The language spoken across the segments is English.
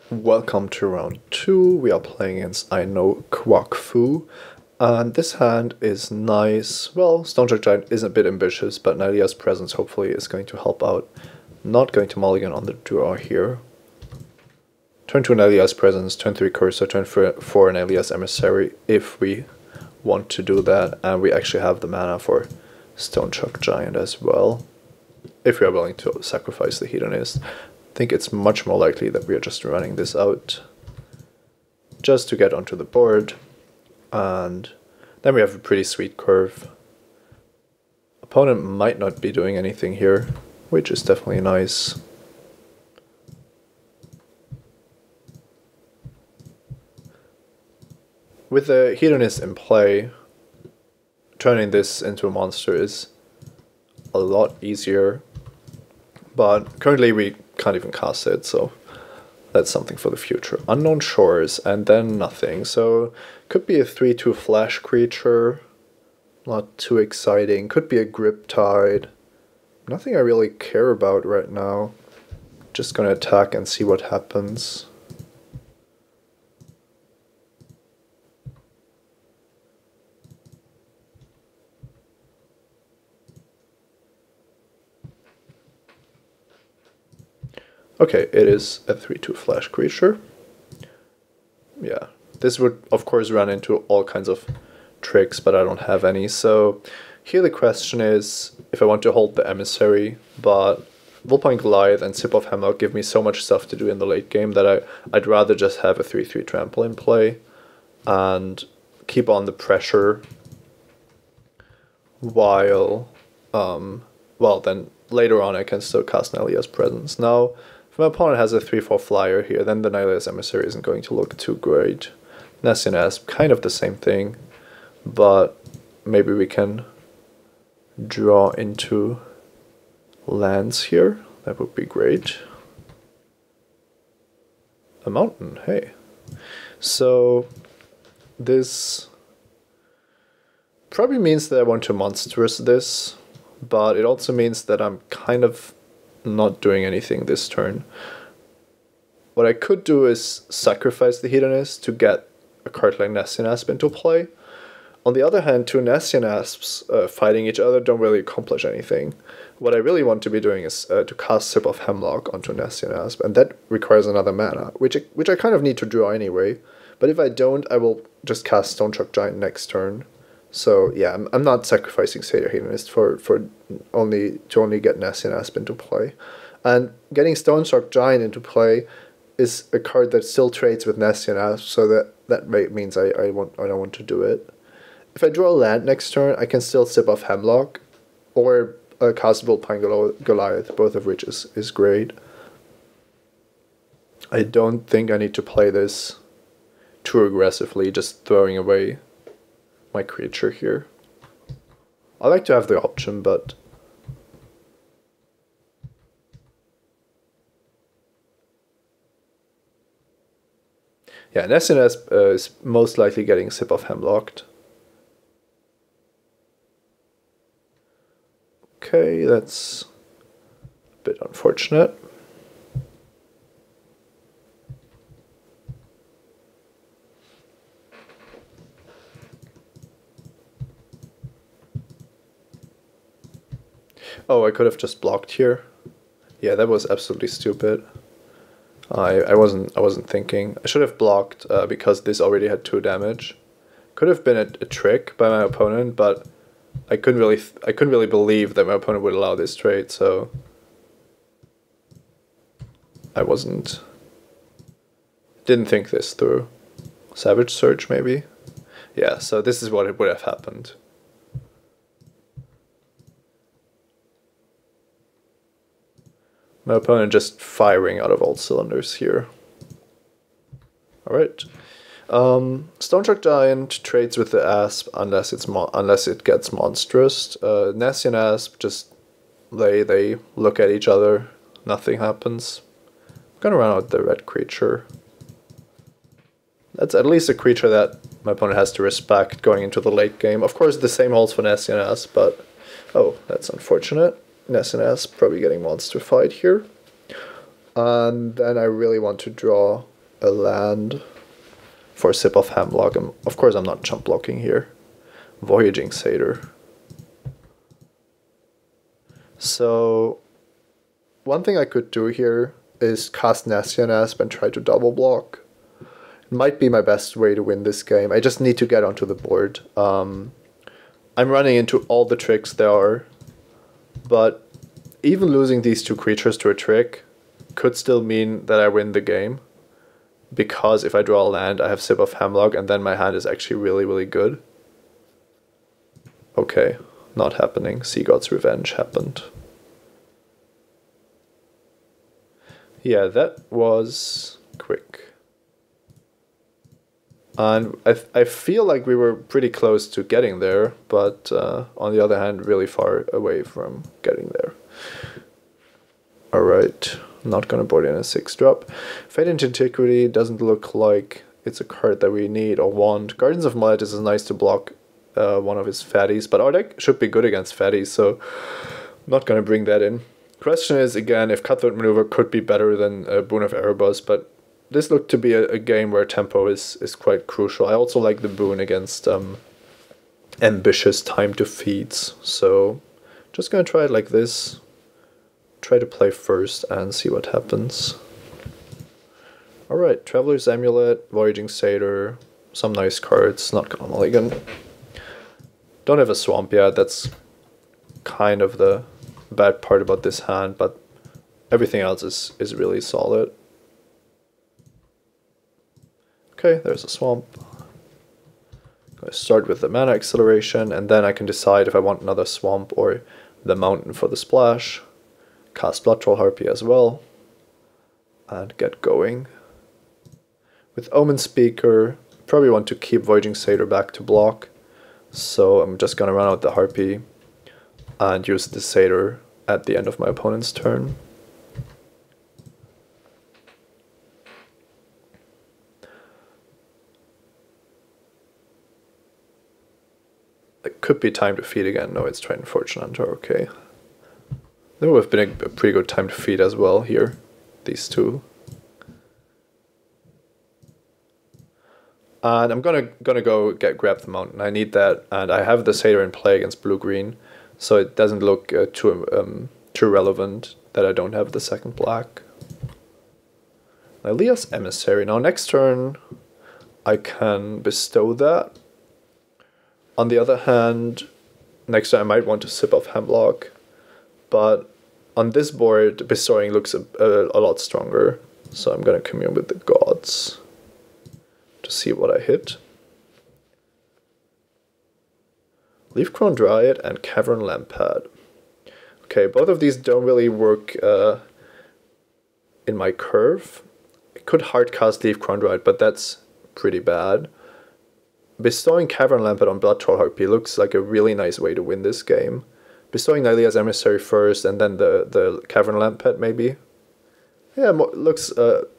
Welcome to round 2. We are playing against I know Quack Fu. And this hand is nice. Well, Stonechuck Giant is a bit ambitious, but Nadia's presence hopefully is going to help out. Not going to mulligan on the draw here. Turn 2 Nadia's presence, turn 3 Cursor, turn 4 Nadia's Emissary if we want to do that. And we actually have the mana for Stonechuck Giant as well, if we are willing to sacrifice the Hedonist. I think it's much more likely that we are just running this out just to get onto the board, and then we have a pretty sweet curve. Opponent might not be doing anything here, which is definitely nice. With the Hedonist in play, turning this into a monster is a lot easier, but currently we can't even cast it, so that's something for the future. Unknown Shores, and then nothing, so could be a 3/2 flash creature, not too exciting. Could be a Grip Tide, nothing I really care about right now. Just gonna attack and see what happens. Okay, it is a 3/2 flash creature. Yeah, this would of course run into all kinds of tricks, but I don't have any. So here the question is if I want to hold the Emissary, but Vulpine Goliath and Sip of Hemlock give me so much stuff to do in the late game that I'd rather just have a 3/3 trample in play and keep on the pressure while, well then later on I can still cast Nalia's Presence. Now, if my opponent has a 3/4 flyer here, then the Nalia's Emissary isn't going to look too great. Nessian Asp, kind of the same thing, but maybe we can draw into lands here. That would be great. A mountain, hey. So this probably means that I want to monstrous this, but it also means that I'm kind of not doing anything this turn. What I could do is sacrifice the Hedonist to get a card like Nessian Asp into play. On the other hand, two Nessian Asps fighting each other don't really accomplish anything. What I really want to be doing is to cast Sip of Hemlock onto Nessian Asp, and that requires another mana, which I kind of need to draw anyway. But if I don't, I will just cast Stonechuck Giant next turn. So yeah, I'm not sacrificing Satyr Hedonist for only get Nessian Asp into play. And getting Stonechuck Giant into play is a card that still trades with Nessian Asp, so that means I don't want to do it. If I draw a land next turn, I can still Sip of Hemlock or cast Vulpine Goliath, both of which is great. I don't think I need to play this too aggressively, just throwing away my creature here. I like to have the option, but yeah, Nessian Asp is most likely getting Sip of Hemlocked. Okay, that's a bit unfortunate. Oh, I could have just blocked here. Yeah, that was absolutely stupid. I wasn't thinking. I should have blocked because this already had 2 damage. Could have been a trick by my opponent, but I couldn't really believe that my opponent would allow this trade, so I didn't think this through. Savage Surge maybe? Yeah, so this is what it would have happened. My opponent just firing out of all cylinders here. Alright. Stonechuck Giant trades with the Asp unless it gets monstrous. Nessian Asp, just they look at each other, nothing happens. I'm gonna run out the red creature. That's at least a creature that my opponent has to respect going into the late game. Of course the same holds for Nessian Asp, but oh, that's unfortunate. Nessian Asp probably getting monstrified here. And then I really want to draw a land for a sip of Hemlock. Of course, I'm not chump blocking here. Voyaging Satyr. So, one thing I could do here is cast Nessian Asp and try to double block. It might be my best way to win this game. I just need to get onto the board. I'm running into all the tricks there are, but even losing these two creatures to a trick could still mean that I win the game. Because if I draw a land, I have Sip of Hemlock, and then my hand is actually really, really good. Okay, not happening. Sea God's Revenge happened. Yeah, that was quick. And I feel like we were pretty close to getting there, but on the other hand, really far away from getting there. Alright. Not gonna board in a 6-drop. Fate into Antiquity doesn't look like it's a card that we need or want. Gardens of Miletus is nice to block one of his fatties, but our deck should be good against fatties, so I'm not gonna bring that in. Question is, again, if Cutthroat Maneuver could be better than Boon of Erebus, but this looked to be a game where tempo is quite crucial. I also like the Boon against ambitious time to feeds, so just gonna try it like this. Try to play first and see what happens. Alright, Traveler's Amulet, Voyaging Satyr, some nice cards, not gonna mulligan. Don't have a Swamp yet, that's kind of the bad part about this hand, but everything else is really solid. Okay, there's a Swamp. I'm gonna start with the Mana Acceleration, and then I can decide if I want another Swamp or the Mountain for the splash. Cast Blood Troll Harpy as well, and get going. With Omen Speaker, probably want to keep Voyaging Satyr back to block, so I'm just gonna run out the Harpy and use the Satyr at the end of my opponent's turn. It could be time to feed again. No, it's Triton Fortune Hunter, okay. There would have been a pretty good time to feed as well here, these two. And I'm gonna go grab the Mountain. I need that, and I have the Satyr in play against blue-green, so it doesn't look too relevant that I don't have the second black. Elias Emissary. Now next turn I can bestow that. On the other hand, next turn I might want to Sip of Hemlock. But on this board, bestowing looks a lot stronger. So I'm going to commune with the gods to see what I hit. Leafcrown Dryad and Cavern Lampad. Okay, both of these don't really work in my curve. I could hardcast Leafcrown Dryad, but that's pretty bad. Bestowing Cavern Lampad on Blood Troll Harpy looks like a really nice way to win this game. Bestowing Nylea's Emissary first, and then the Cavern Lampad maybe. Yeah, looks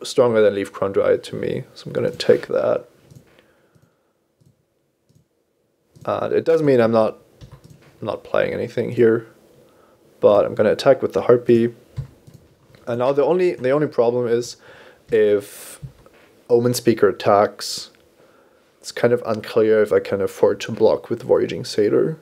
stronger than Leafcrown Dryad to me, so I'm gonna take that. And it does mean I'm not playing anything here, but I'm gonna attack with the Harpy. And now the only problem is if Omen Speaker attacks, it's kind of unclear if I can afford to block with Voyaging Satyr.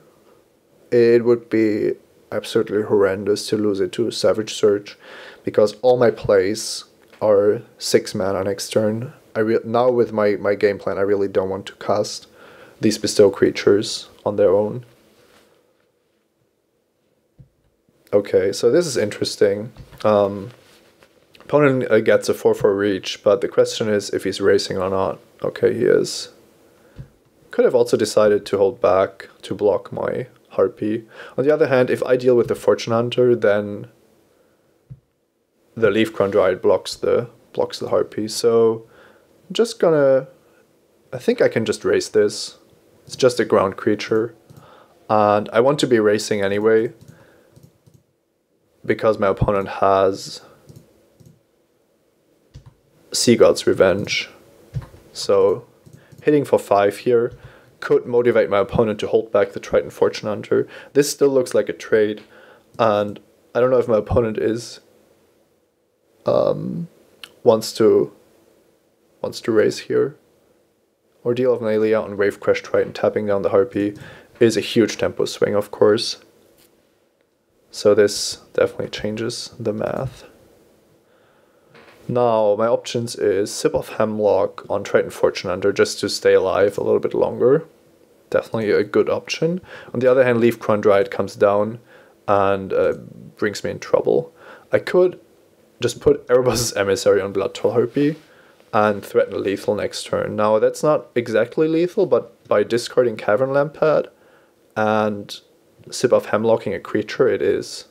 It would be absolutely horrendous to lose it to Savage Search, because all my plays are 6 mana next turn. Now with my game plan, I really don't want to cast these bestow creatures on their own. Okay, so this is interesting. Opponent gets a 4/4 reach, but the question is if he's racing or not. Okay, he is. Could have also decided to hold back to block my Harpy. On the other hand, if I deal with the Fortune Hunter, then the Leafcrown Dryad blocks the Harpy. So I'm just gonna, I think I can just race this. It's just a ground creature, and I want to be racing anyway because my opponent has Sea God's Revenge. So hitting for 5 here could motivate my opponent to hold back the Triton Fortune Hunter. This still looks like a trade, and I don't know if my opponent wants to wants to raise here. Ordeal of Nalia on Wave Crash Triton, tapping down the Harpy is a huge tempo swing, of course. So this definitely changes the math. Now, my options is Sip of Hemlock on Triton Fortune Hunter just to stay alive a little bit longer. Definitely a good option. On the other hand, Leaf Chondrite comes down and brings me in trouble. I could just put Erebus's Emissary on Blood Troll Harpy and threaten lethal next turn. Now, that's not exactly lethal, but by discarding Cavern Lampad and Sip of Hemlocking a creature, it is.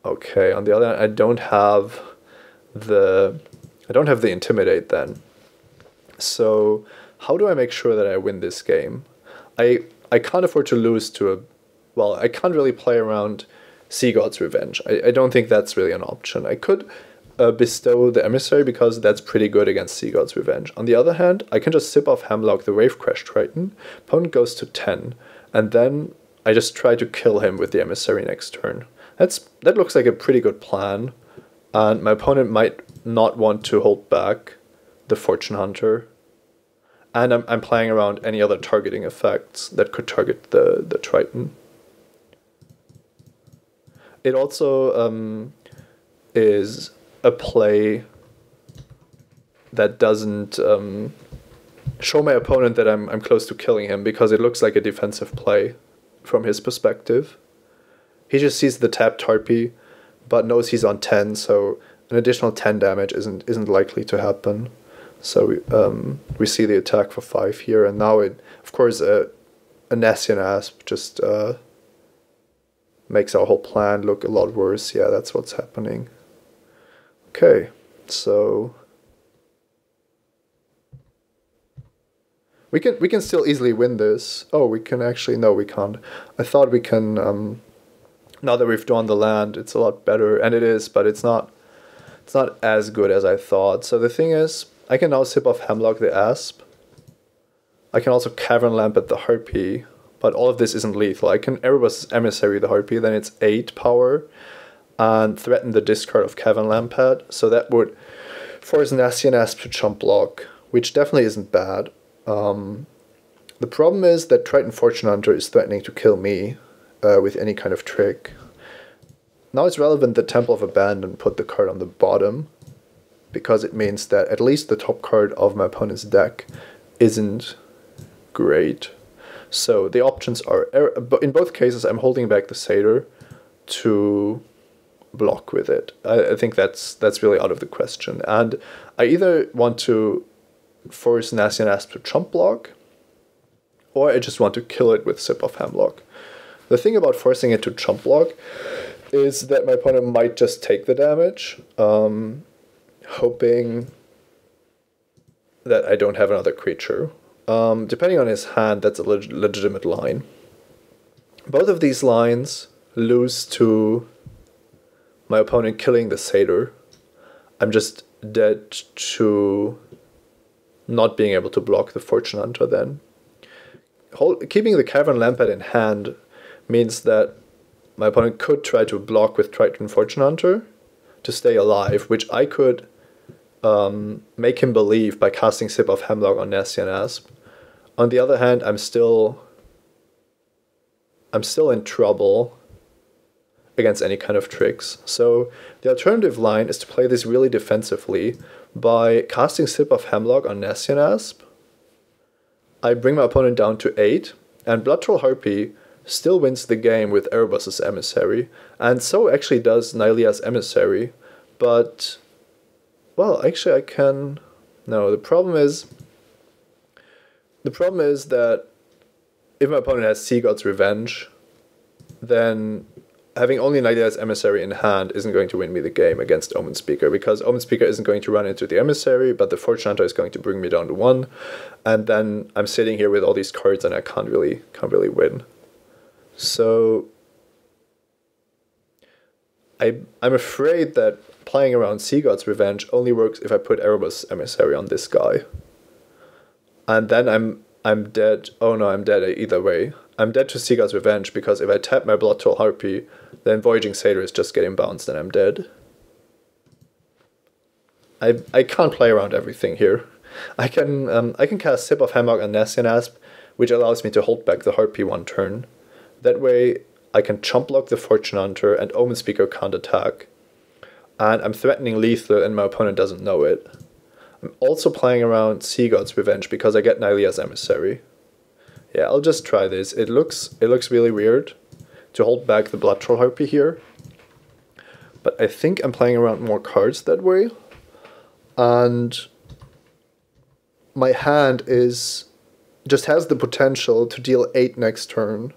Okay, on the other hand, I don't have the Intimidate then. So how do I make sure that I win this game? I can't afford to lose to a... Well, I can't really play around Sea God's Revenge. I don't think that's really an option. I could bestow the Emissary because that's pretty good against Sea God's Revenge. On the other hand, I can just Sip of Hemlock the Wave Crash Triton. Opponent goes to 10, and then I just try to kill him with the Emissary next turn. That looks like a pretty good plan, and my opponent might not want to hold back the Fortune Hunter. And I'm playing around any other targeting effects that could target the Triton. It also is a play that doesn't show my opponent that I'm close to killing him, because it looks like a defensive play from his perspective. He just sees the tapped Harpy, but knows he's on 10, so an additional 10 damage isn't likely to happen. So we see the attack for 5 here, and now it, of course, a Nessian Asp just makes our whole plan look a lot worse. Yeah, that's what's happening. Okay, so we can still easily win this. Oh, we can actually, no, we can't. I thought we can. Now that we've drawn the land, it's a lot better, and it is, but it's not as good as I thought. So the thing is, I can now Sip of Hemlock the Asp. I can also Cavern Lamp at the Harpy, but all of this isn't lethal. I can Erebus Emissary the Harpy, then it's 8 power, and threaten the discard of Cavern Lampad. So that would force Nessian Asp to chump block, which definitely isn't bad. The problem is that Triton Fortune Hunter is threatening to kill me with any kind of trick. Now it's relevant that Temple of Abandon put the card on the bottom, because it means that at least the top card of my opponent's deck isn't great. So the options are, in both cases, I'm holding back the Satyr to block with it. I think that's really out of the question. And I either want to force Nessian Asp to chump block, or I just want to kill it with Sip of Hemlock. The thing about forcing it to chump block is that my opponent might just take the damage, hoping that I don't have another creature. Depending on his hand, that's a legitimate line. Both of these lines lose to my opponent killing the Satyr. I'm just dead to not being able to block the Fortune Hunter then. Keeping the Cavern Lampad in hand means that my opponent could try to block with Triton Fortune Hunter to stay alive, which I could make him believe by casting Sip of Hemlock on Nessian Asp. On the other hand, I'm still in trouble against any kind of tricks. So the alternative line is to play this really defensively by casting Sip of Hemlock on Nessian Asp. I bring my opponent down to 8, and Blood Troll Harpy still wins the game with Erebus's Emissary, and so actually does Nylea's Emissary, but, well, actually I can... No, the problem is that if my opponent has Sea God's Revenge, then having only Nylea's Emissary in hand isn't going to win me the game against Omen Speaker, because Omen Speaker isn't going to run into the Emissary, but the Fortune Hunter is going to bring me down to 1, and then I'm sitting here with all these cards and I can't really win. So I'm afraid that playing around Sea God's Revenge only works if I put Erebus Emissary on this guy. And then I'm dead. Oh no, I'm dead either way. I'm dead to Sea God's Revenge, because if I tap my Blood Troll Harpy, then Voyaging Satyr is just getting bounced and I'm dead. I can't play around everything here. I can cast Sip of Hammock and Nessian Asp, which allows me to hold back the Harpy one turn. That way I can chump block the Fortune Hunter and Omen Speaker can't attack. And I'm threatening lethal and my opponent doesn't know it. I'm also playing around Sea God's Revenge because I get Nylea's Emissary. Yeah, I'll just try this. It looks really weird to hold back the Blood Troll Harpy here. But I think I'm playing around more cards that way. And my hand just has the potential to deal 8 next turn,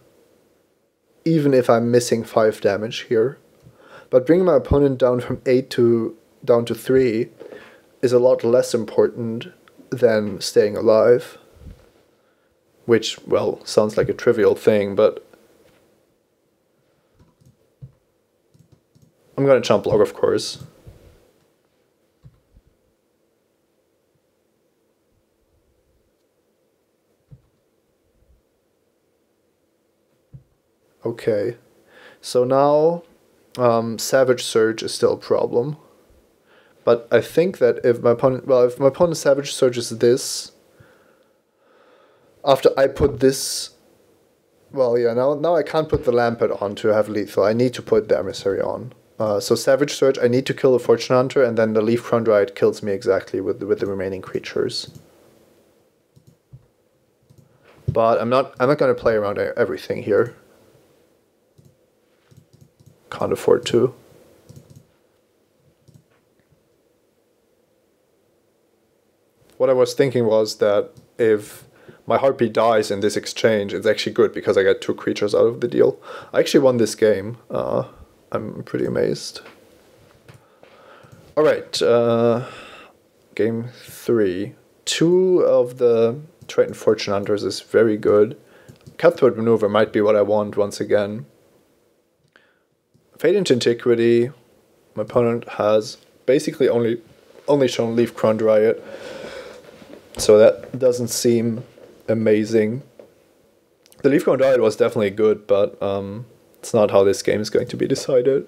even if I'm missing 5 damage here. But bringing my opponent down from 8 down to 3 is a lot less important than staying alive. Which, well, sounds like a trivial thing, but I'm gonna chump block, of course. Okay, so now Savage Surge is still a problem. But I think that if my opponent Savage Surges this, after I put this, well, yeah, now I can't put the Lampet on to have lethal. I need to put the Emissary on. So Savage Surge, I need to kill the Fortune Hunter, and then the Leaf Crowned Riot kills me exactly with the remaining creatures. But I'm not going to play around everything here. Can't afford to. What I was thinking was that if my Harpy dies in this exchange, it's actually good because I get 2 creatures out of the deal. I actually won this game. I'm pretty amazed. Alright, game 3. 2 of the Triton Fortune Hunters is very good. Cutthroat Maneuver might be what I want once again. Fade into Antiquity. My opponent has basically only shown Leaf Crowned Riot. So that doesn't seem amazing. The Leaf Crowned Riot was definitely good, but it's not how this game is going to be decided.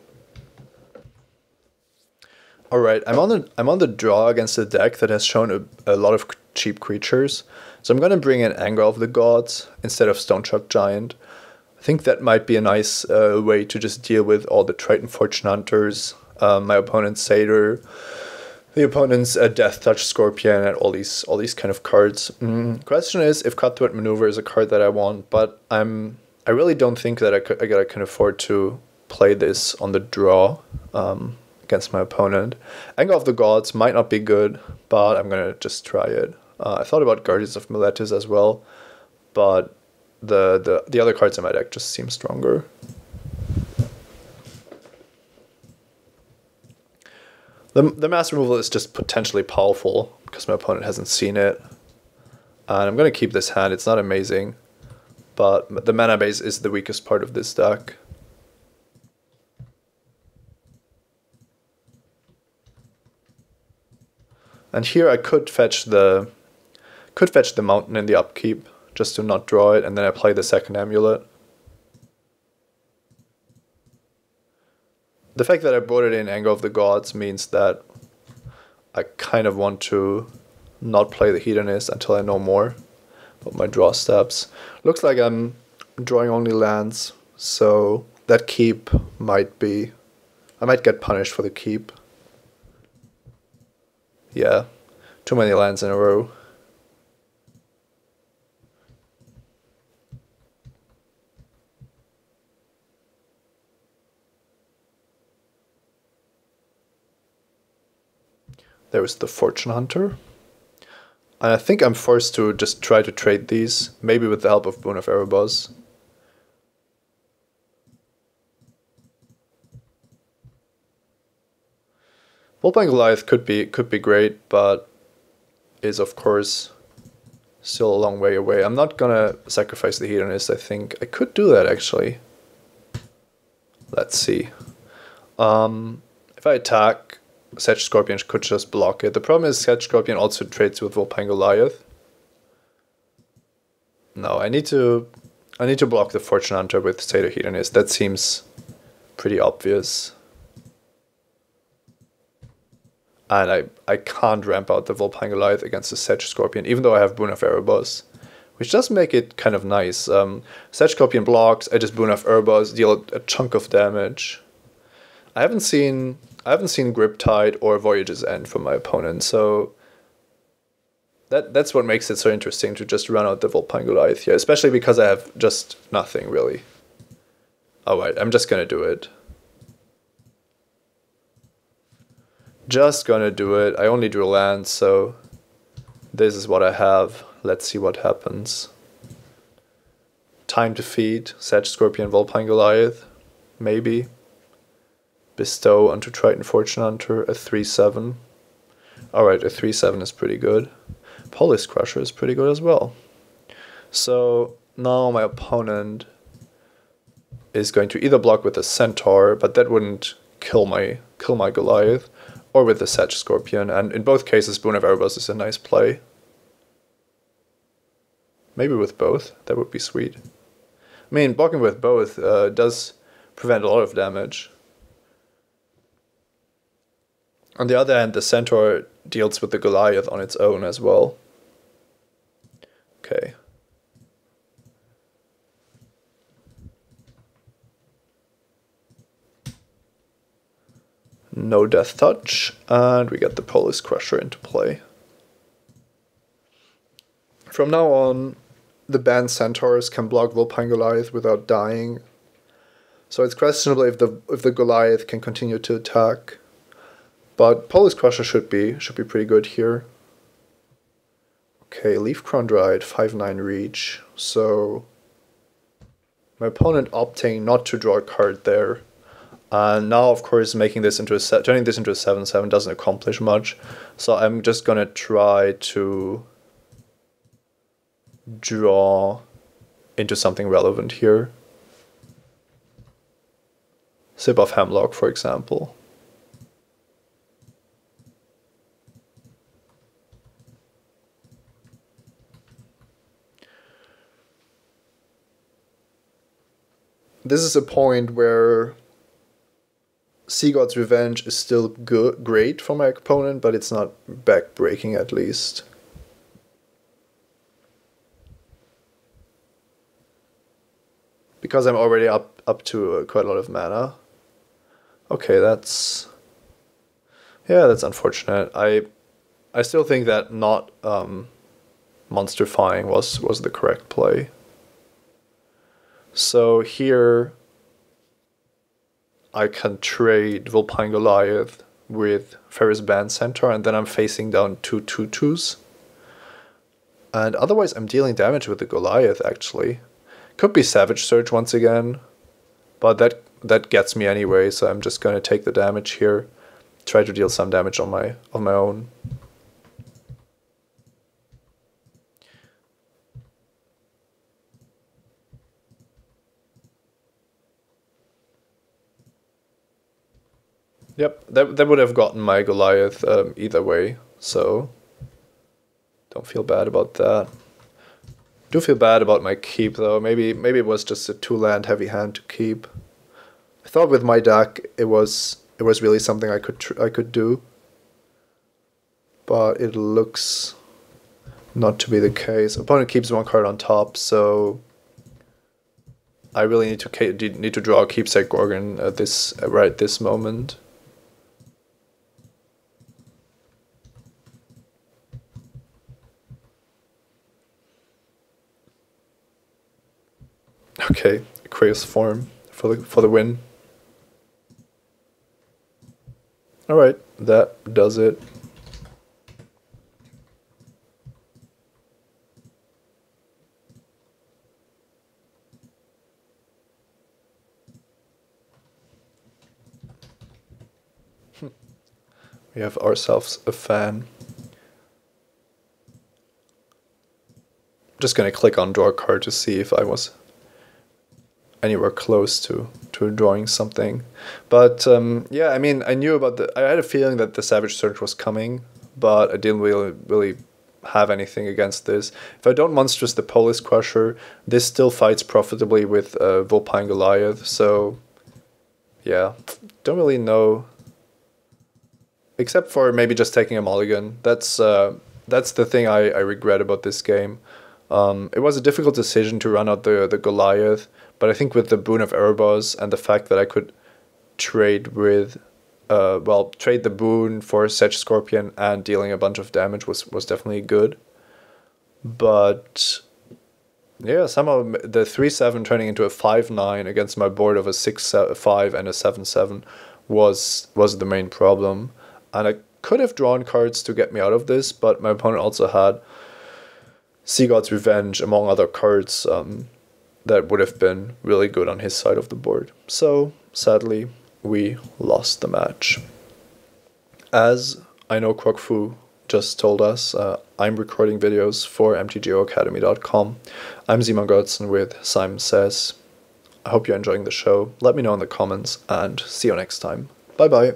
Alright, I'm on the draw against a deck that has shown a lot of cheap creatures. So I'm going to bring in Anger of the Gods instead of Stonechuck Giant. I think that might be a nice way to just deal with all the Triton Fortune Hunters, my opponent's Satyr, the opponent's Death Touch Scorpion, and all these kind of cards. Question is if Cutthroat Maneuver is a card that I want, but I really don't think that I can afford to play this on the draw against my opponent. Anger of the Gods might not be good, but I'm gonna just try it. I thought about Guardians of Meletis as well, but the other cards in my deck just seem stronger. The mass removal is just potentially powerful because my opponent hasn't seen it. And I'm going to keep this hand. It's not amazing, but the mana base is the weakest part of this deck. And here I could fetch the mountain in the upkeep just to not draw it, and then I play the second amulet. The fact that I brought it in Anger of the Gods means that I kind of want to not play the Hedonist until I know more about my draw steps. Looks like I'm drawing only lands, so that keep might be... I might get punished for the keep. Yeah, too many lands in a row. There's the Fortune Hunter. And I think I'm forced to just try to trade these, maybe with the help of Boon of Erebos. Volpine Goliath could be great, but is of course still a long way away. I'm not gonna sacrifice the Hedonist, I think. I could do that actually. Let's see. If I attack, Sedge Scorpion could just block it. The problem is Sedge Scorpion also trades with Volpine Goliath. No, I need to block the Fortune Hunter with Satyr Hedonist. That seems pretty obvious. And I can't ramp out the Vulpine Goliath against the Sedge Scorpion, even though I have Boon of Erebos, which does make it kind of nice. Sedge Scorpion blocks, I just Boon of Erebos, deal a chunk of damage. I haven't seen Griptide or Voyage's End from my opponent, so that's what makes it so interesting to just run out the Vulpine Goliath here, especially because I have just nothing really. Alright, I'm just gonna do it. Just gonna do it. I only drew land, so this is what I have. Let's see what happens. Time to feed. Sedge Scorpion, Vulpine Goliath. Maybe. Bestow onto Triton Fortune Hunter, a 3/7. Alright, a 3/7 is pretty good. Police Crusher is pretty good as well. So now my opponent is going to either block with a Centaur, but that wouldn't kill my Goliath, or with the Sedge Scorpion, and in both cases Boon of Erebos is a nice play. Maybe with both, that would be sweet. I mean, blocking with both does prevent a lot of damage. On the other hand, the Centaur deals with the Goliath on its own as well. Okay. No Death Touch, and we get the Police Crusher into play. From now on, the banned Centaurs can block Vulpine Goliath without dying, so it's questionable if the Goliath can continue to attack. But Police Crusher should be pretty good here. Okay, Leaf Crown Dried, 5/9 reach, so my opponent opting not to draw a card there. And now, of course, turning this into a 7/7 doesn't accomplish much. So I'm just gonna try to draw into something relevant here. Sip of Hemlock, for example. This is a point where Sea God's Revenge is still great for my opponent, but it's not back-breaking at least. Because I'm already up to quite a lot of mana. Okay, that's unfortunate. I still think that not monsterifying was the correct play. So here I can trade Vulpine Goliath with Ferris Band Centaur, and then I'm facing down 2 2/2s. And otherwise I'm dealing damage with the Goliath, actually. Could be Savage Surge once again, but that gets me anyway, so I'm just going to take the damage here. Try to deal some damage on my own. Yep, that would have gotten my Goliath either way, so don't feel bad about that. Do feel bad about my keep though. Maybe it was just a 2-land heavy hand to keep. I thought with my deck it was really something I could do, but it looks not to be the case. Opponent keeps 1 card on top, so I really need to draw a Keepsake Gorgon at this moment. Okay, Aquarius form for the win. Alright, that does it. We have ourselves a fan. I'm just gonna click on draw a card to see if I was anywhere close to drawing something. But yeah, I mean, I had a feeling that the Savage Surge was coming, but I didn't really have anything against this. If I don't monstrous the Police Crusher, this still fights profitably with Vulpine Goliath, so yeah, don't really know except for maybe just taking a mulligan. That's the thing I regret about this game. It was a difficult decision to run out the Goliath, but I think with the boon of Erebos and the fact that I could trade with, trade the boon for Sedge Scorpion and dealing a bunch of damage was definitely good. But yeah, somehow the 3/7 turning into a 5/9 against my board of a 6/5 and a 7/7 was the main problem. And I could have drawn cards to get me out of this, but my opponent also had Sea God's Revenge, among other cards, that would have been really good on his side of the board. So, sadly, we lost the match. As I know Kwok-Fu just told us, I'm recording videos for mtgoacademy.com. I'm Simon Götzen with Simon Says. I hope you're enjoying the show. Let me know in the comments, and see you next time. Bye bye.